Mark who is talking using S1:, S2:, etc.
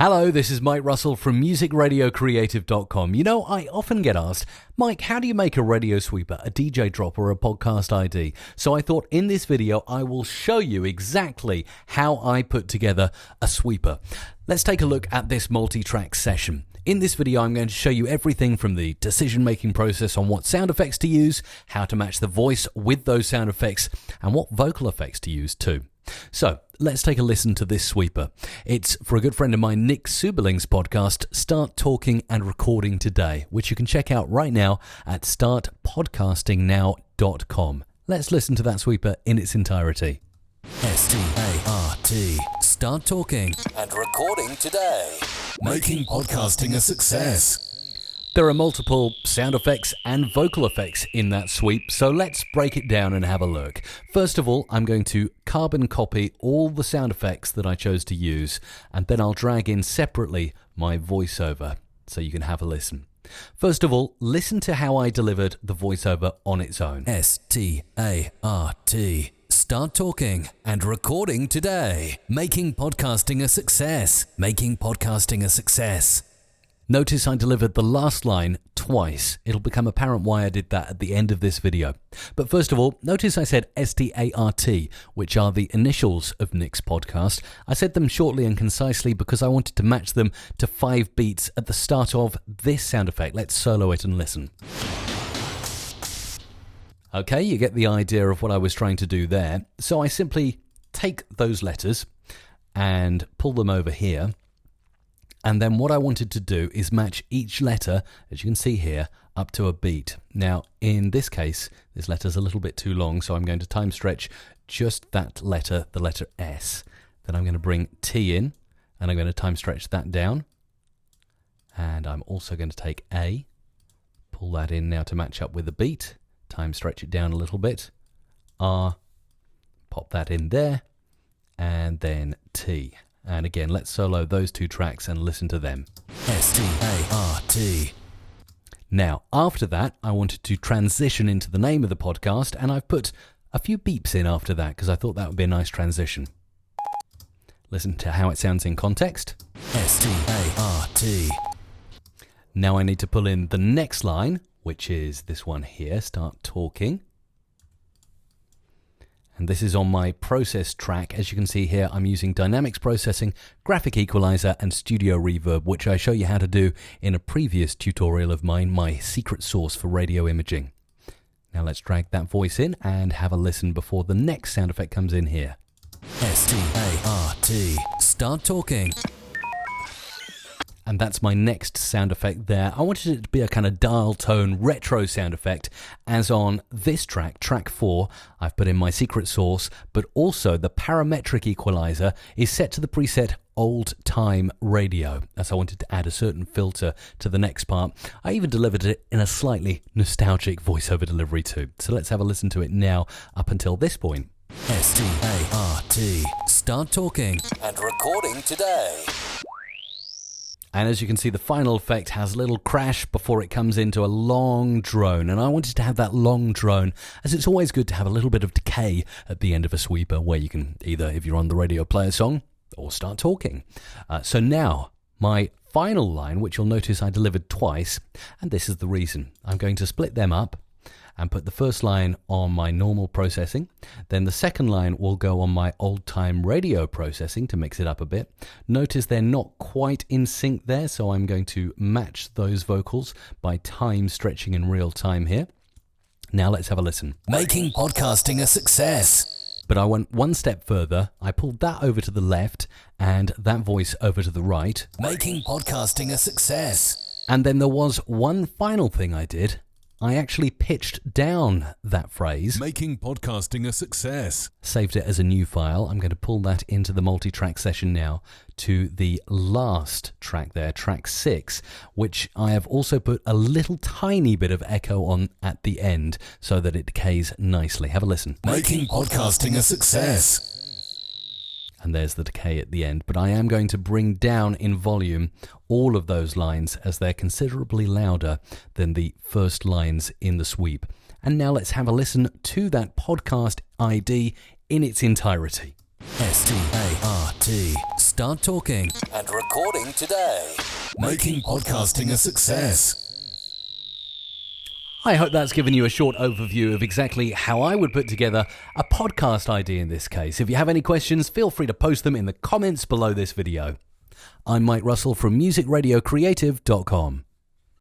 S1: Hello, this is Mike Russell from musicradiocreative.com. You know, I often get asked, Mike, how do you make a radio sweeper, a DJ drop, or a podcast ID? So I thought in this video, I will show you exactly how I put together a sweeper. Let's take a look at this multi-track session. In this video, I'm going to show you everything from the decision-making process on what sound effects to use, how to match the voice with those sound effects, and what vocal effects to use too. So, let's take a listen to this sweeper. It's for a good friend of mine, Nick Suberling's podcast, Start Talking and Recording Today, which you can check out right now at startpodcastingnow.com. Let's listen to that sweeper in its entirety. START. Start Talking and Recording Today. Making podcasting a success. There are multiple sound effects and vocal effects in that sweep, so let's break it down and have a look. First of all, I'm going to carbon copy all the sound effects that I chose to use, and then I'll drag in separately my voiceover, so you can have a listen. First of all, listen to how I delivered the voiceover on its own. START. Start talking and recording today. Making podcasting a success. Making podcasting a success. Notice I delivered the last line twice. It'll become apparent why I did that at the end of this video. But first of all, notice I said START, which are the initials of Nick's podcast. I said them shortly and concisely because I wanted to match them to 5 beats at the start of this sound effect. Let's solo it and listen. Okay, you get the idea of what I was trying to do there. So I simply take those letters and pull them over here. And then what I wanted to do is match each letter, as you can see here, up to a beat. Now, in this case, this letter's a little bit too long, so I'm going to time stretch just that letter, the letter S. Then I'm going to bring T in, and I'm going to time stretch that down. And I'm also going to take A, pull that in now to match up with the beat, time stretch it down a little bit, R, pop that in there, and then T. And again, let's solo those 2 tracks and listen to them. START. Now, after that, I wanted to transition into the name of the podcast, and I've put a few beeps in after that because I thought that would be a nice transition. Listen to how it sounds in context. START. Now I need to pull in the next line, which is this one here, Start Talking. And this is on my process track. As you can see here, I'm using Dynamics Processing, Graphic Equalizer, and Studio Reverb, which I show you how to do in a previous tutorial of mine, my secret sauce for radio imaging. Now let's drag that voice in and have a listen before the next sound effect comes in here. START. Start talking. And that's my next sound effect there. I wanted it to be a kind of dial tone retro sound effect, as on this track, track 4, I've put in my secret sauce, but also the parametric equalizer is set to the preset old time radio, as I wanted to add a certain filter to the next part. I even delivered it in a slightly nostalgic voiceover delivery too. So let's have a listen to it now up until this point. START. Start talking and recording today. And as you can see, the final effect has a little crash before it comes into a long drone. And I wanted to have that long drone, as it's always good to have a little bit of decay at the end of a sweeper, where you can either, if you're on the radio, play a song or start talking. So now, my final line, which you'll notice I delivered twice, and this is the reason. I'm going to split them up and put the first line on my normal processing. Then the second line will go on my old-time radio processing to mix it up a bit. Notice they're not quite in sync there, so I'm going to match those vocals by time stretching in real time here. Now let's have a listen. Making podcasting a success. But I went one step further. I pulled that over to the left and that voice over to the right. Making podcasting a success. And then there was one final thing I did. I actually pitched down that phrase. Making podcasting a success. Saved it as a new file. I'm going to pull that into the multi-track session now to the last track there, track 6, which I have also put a little tiny bit of echo on at the end so that it decays nicely. Have a listen. Making podcasting a success. And there's the decay at the end, but I am going to bring down in volume all of those lines as they're considerably louder than the first lines in the sweep. And now let's have a listen to that podcast ID in its entirety. START. Start talking and recording today. Making podcasting a success. I hope that's given you a short overview of exactly how I would put together a podcast idea in this case. If you have any questions, feel free to post them in the comments below this video. I'm Mike Russell from musicradiocreative.com.